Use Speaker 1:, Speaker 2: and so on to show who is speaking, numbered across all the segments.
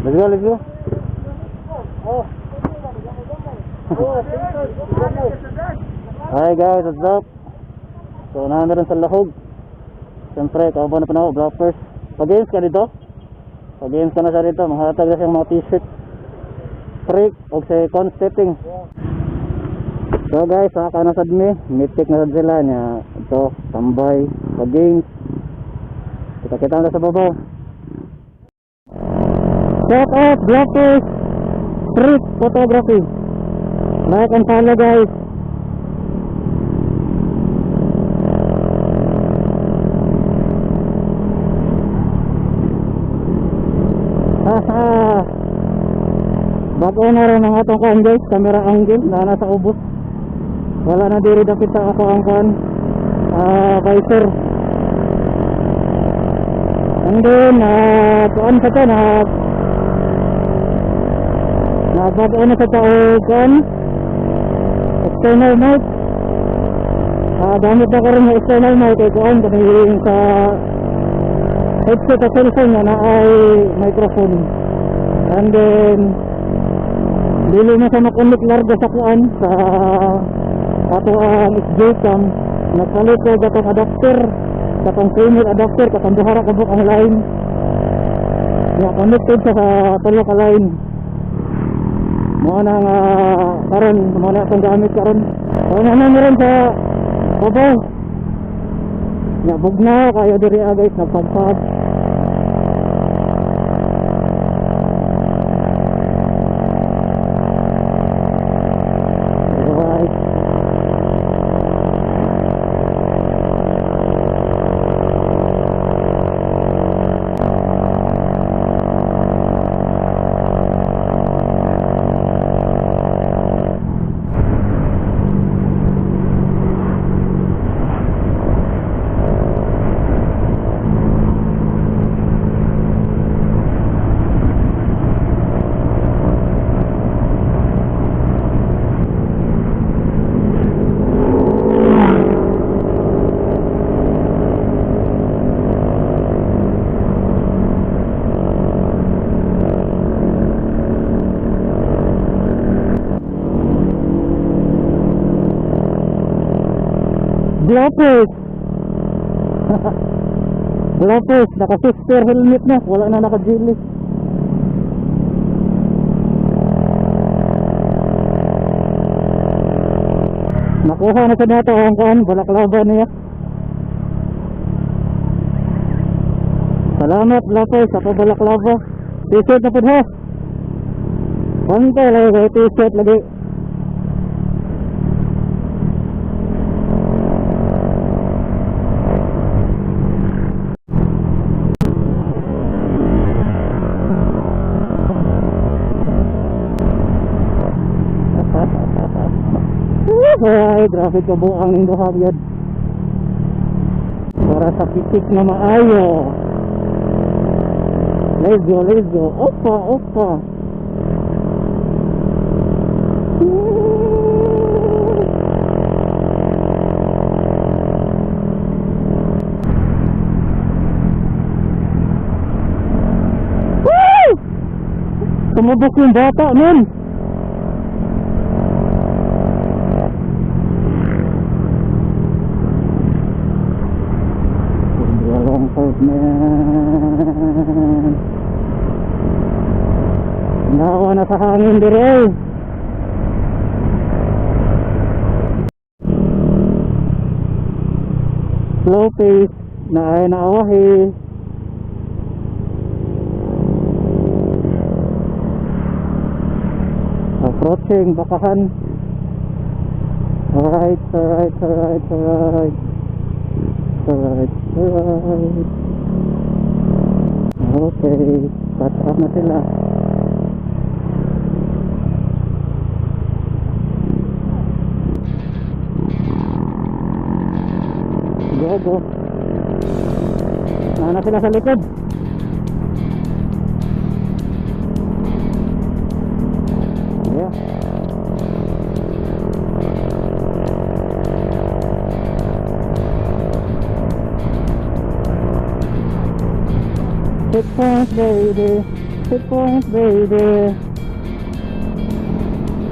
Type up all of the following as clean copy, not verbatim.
Speaker 1: Let's go, let's go. Hi guys, what's up? So, unahan na rin sa lahog. Siyempre, kaabang na panahon, bloppers. Pag-games ka dito? Pag-games ka na siya dito. Manghatag na siyang mga t-shirt. Freak, o sa con-stepping. So guys, nakanasad mi. Mythic na sila niya. Ito, tambay. Pag-games. Kita-kita na sa babaw. Shout out, bloppers. Street photography. Like and follow guys. Haha. Bago na rin ang atong kuhan guys, camera angle na nasa ubos. Wala na diri dapit sa ako ang kuhan visor. And then kuhan sa ito bago na sa tao kuhan external mic. Gamit na ko rin yung external mic ay kuhan kami sa headset at cellphone na ay microphone. And then dili na sa makunik larga sa kuan sa ato ang XJ cam. Nagpalit ko gatong adapter, gatong premier adapter katong duha ka buk ang line. Ya connected sa tulo ka line. Mo na nga karon mo na atong gamit karon. So na meron sa babaw. Ya bugnaw kayo diri guys nagpagpag. Bloppers. Bloppers, naka-sister helmet na, wala na naka-jelly. Nakuha na sa data ang kuhan, balaklava niya. Salamat Bloppers sa pabalaklava. T-shirt na po ha. Pantay lagi kayo t-shirt lagi. Ay, grabe ka buang ng duha yun. Para sa pitik na maayo. Let's go, let's go. Opa, opa. Woo! Tumubok yung bata, man. Man, nawa na sa hangin dire. Slow pace na ay naawahi. Approaching bakahan. Alright, alright, alright, alright. Alright, alright. Okay, catch up na sila. Go, go. Na sila sa likod. Yeah. Checkpoint, baby. exit point, baby.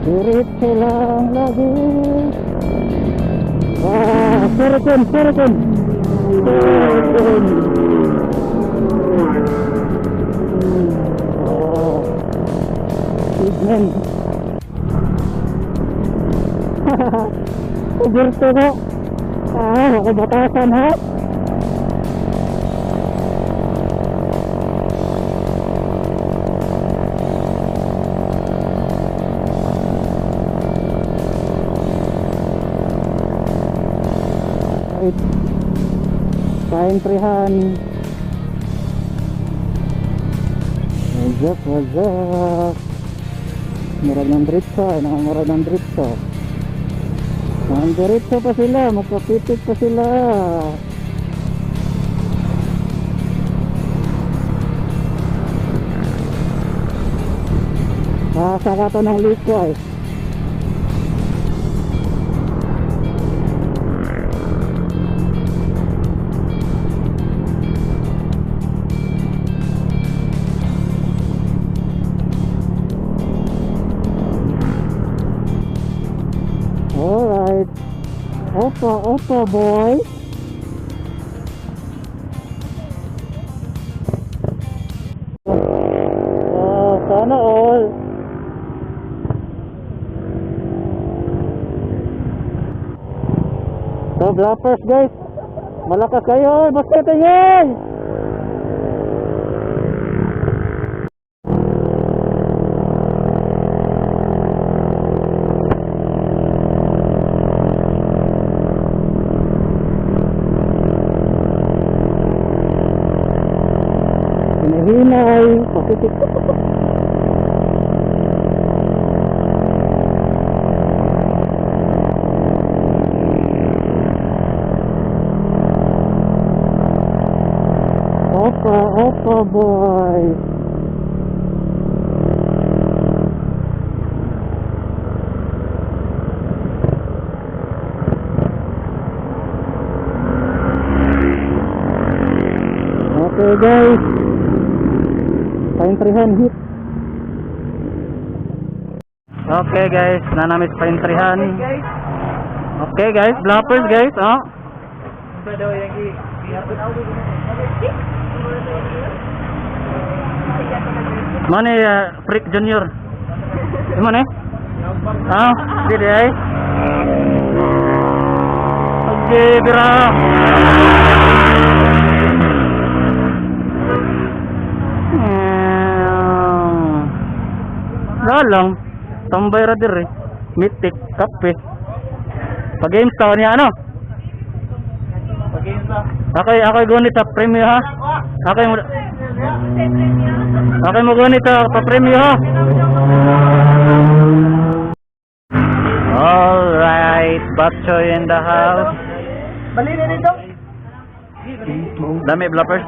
Speaker 1: Diretso lang lagi. Suriken. Pigment. Ubirto ko. Ako batasan ha. Paintrihan. Wajak. Murag ng dritso, nakamurag ng dritso. Ang diretso pa sila, magpapitik pa sila. Saka to ng liko eh. Alright. Opa boy. Sana all. So blappers guys, malakas kayo, basta tingin. Hinahinay, pasitik. Opa boy. Okay guys, paintrihan hit. Okay guys, nanamis paintrihan. Okay guys, blappers guys, oh. Mana ya Freak Junior? Mana? Di ay. Okay, bira. Dalang tambay ra dire. Mitik kape. Pag-games ta niya ano? Pag-games ta. Akay gunit sa premyo ha. Akay mo gunit sa pa-premyo ha. All right, Batchoy in the house. Bali na dito. Dami blappers.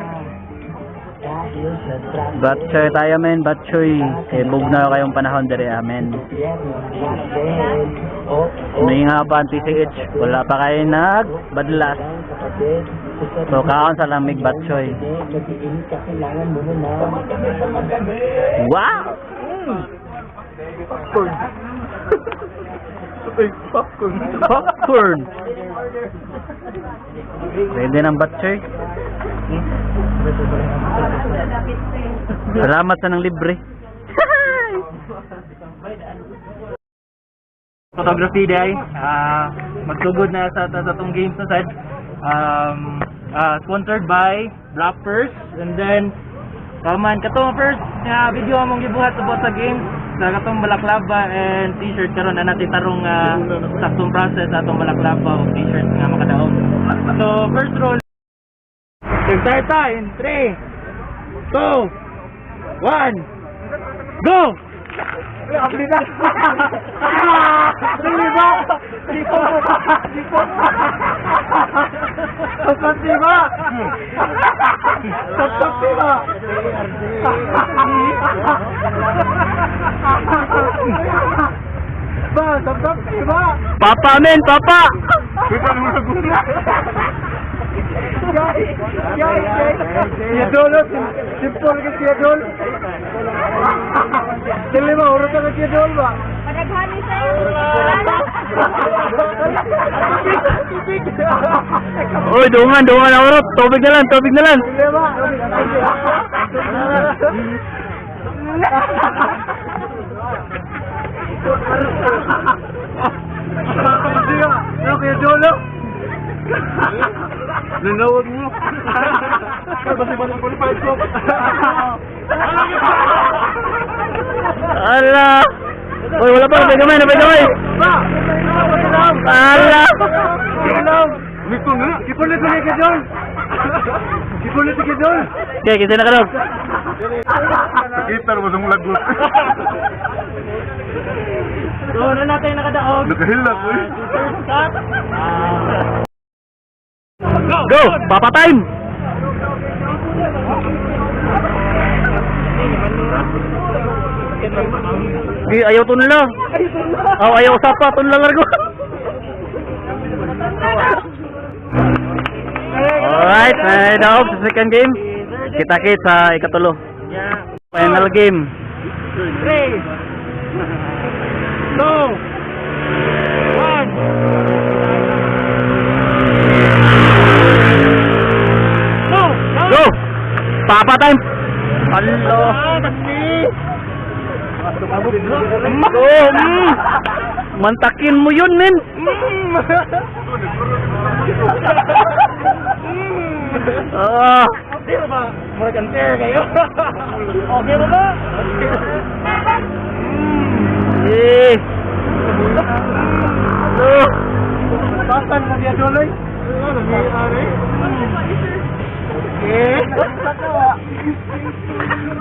Speaker 1: Batchoy tayo men, Batchoy. Bug na kayong panahon dire amen. May nga pa TCH, wala pa kayo nagbadlas. So kaon sa lamig Batchoy. Wow! Popcorn. Ready ng Batchoy. Salamat sa nang libre. Photography day. Magsugod na sa tong games na side. Sponsored by Blappers, and then kaman katong first video among gibuhat about sa games sa katong balaklava and t-shirt karon na natin tarong saktong process atong balaklava o t-shirt nga makadaog. So first roll. Start in 3 2 1 go. Abli na. Papa men, papa. Guys. Ya dolo, simple ke ya dolo.
Speaker 2: Dili ba, urot ka nag-schedule ba?
Speaker 3: Padaghani sa'yo.
Speaker 1: Uy, dungan na urot. Tubig na lang.
Speaker 2: Dili ba? Ano kaya Jolo? Nanawag mo. Basi-basi qualified ko.
Speaker 1: Ala. Uy, wala pa. Nabay gamay. Ala.
Speaker 2: Gusto nga. Kipulit na ka John. Kipulit ka John.
Speaker 1: Okay, kita na ka daw.
Speaker 2: Kita mo sa lagot.
Speaker 3: Doon na natin nakadaog.
Speaker 2: Nakahilak ko
Speaker 1: Go! Papa time! Ayaw tunla. Ayaw usapa. Tunla largo. Alright, daog sa second game. Kita-kit sa ikatulo. Final game.
Speaker 3: 3, 2, 1.
Speaker 1: Go! Papa time! Hello! Mantakin mo yun, men!
Speaker 3: Di ba? Mura kanter kayo. Okay ba ba? Pasan na dia Joloy.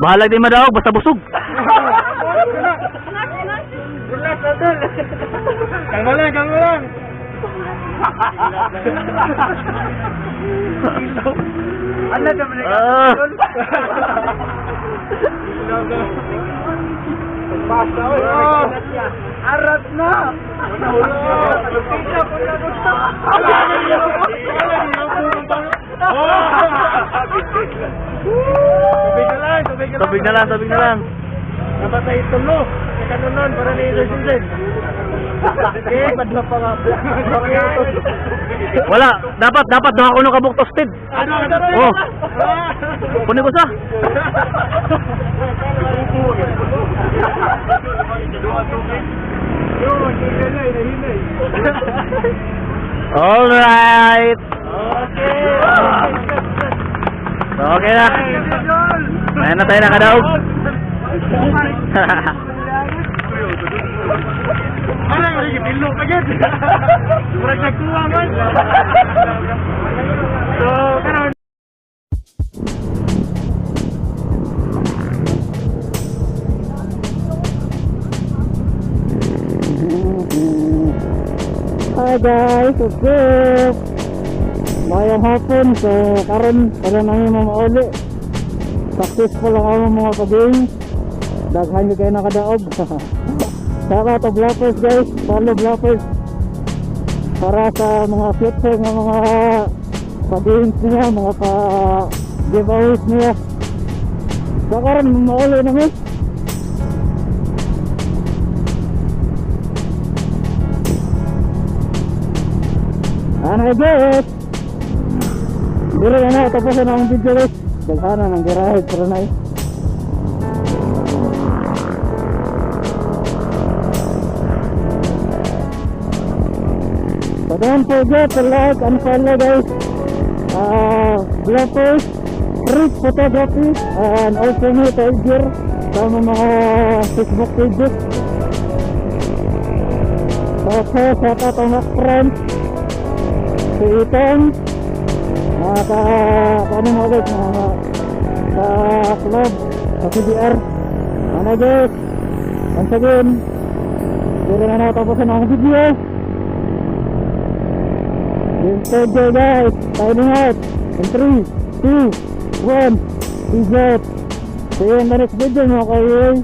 Speaker 1: Bahalag din madaog, basta busog.
Speaker 2: Kang malang. Ano naman Basta Arap na.
Speaker 1: Tubig na lang.
Speaker 2: Napatay ito mo. Kakanunan para ni Rizin. Madla pa nga.
Speaker 1: Wala, dapat doon ako nung kabuk toasted. Oh. Kunin ko sa. Alright. Okay na. Mayan na tayo nakadaog.
Speaker 2: Ano yung lagi pilo pa yan? Murag nagkuha man. So, karon.
Speaker 1: Hi guys, what's up? Mayang hapon, so karon pala namin mamauli. Successful lang ako mga pag-game. Daghan nyo kayo nakadaog. Shout out to Bloppers guys, follow Bloppers para sa mga future ng mga pag-games niya, mga pa-giveaways niya. So karon mamauli namin. Ano guys? Dili na tapos na ang video guys. Daghana nang girahe pero na. So don't forget to like and follow guys. Bloppers, Street Photography, and also me Tiger sa mga Facebook pages. So shout out to my friends. Si Ethan, paano mo ulit sa club, sa CBR. Ano guys, once again, dito na natapusan ang video. Yung third day guys, signing out in 3, 2, 1, peace out. See you in the next video mga kayo.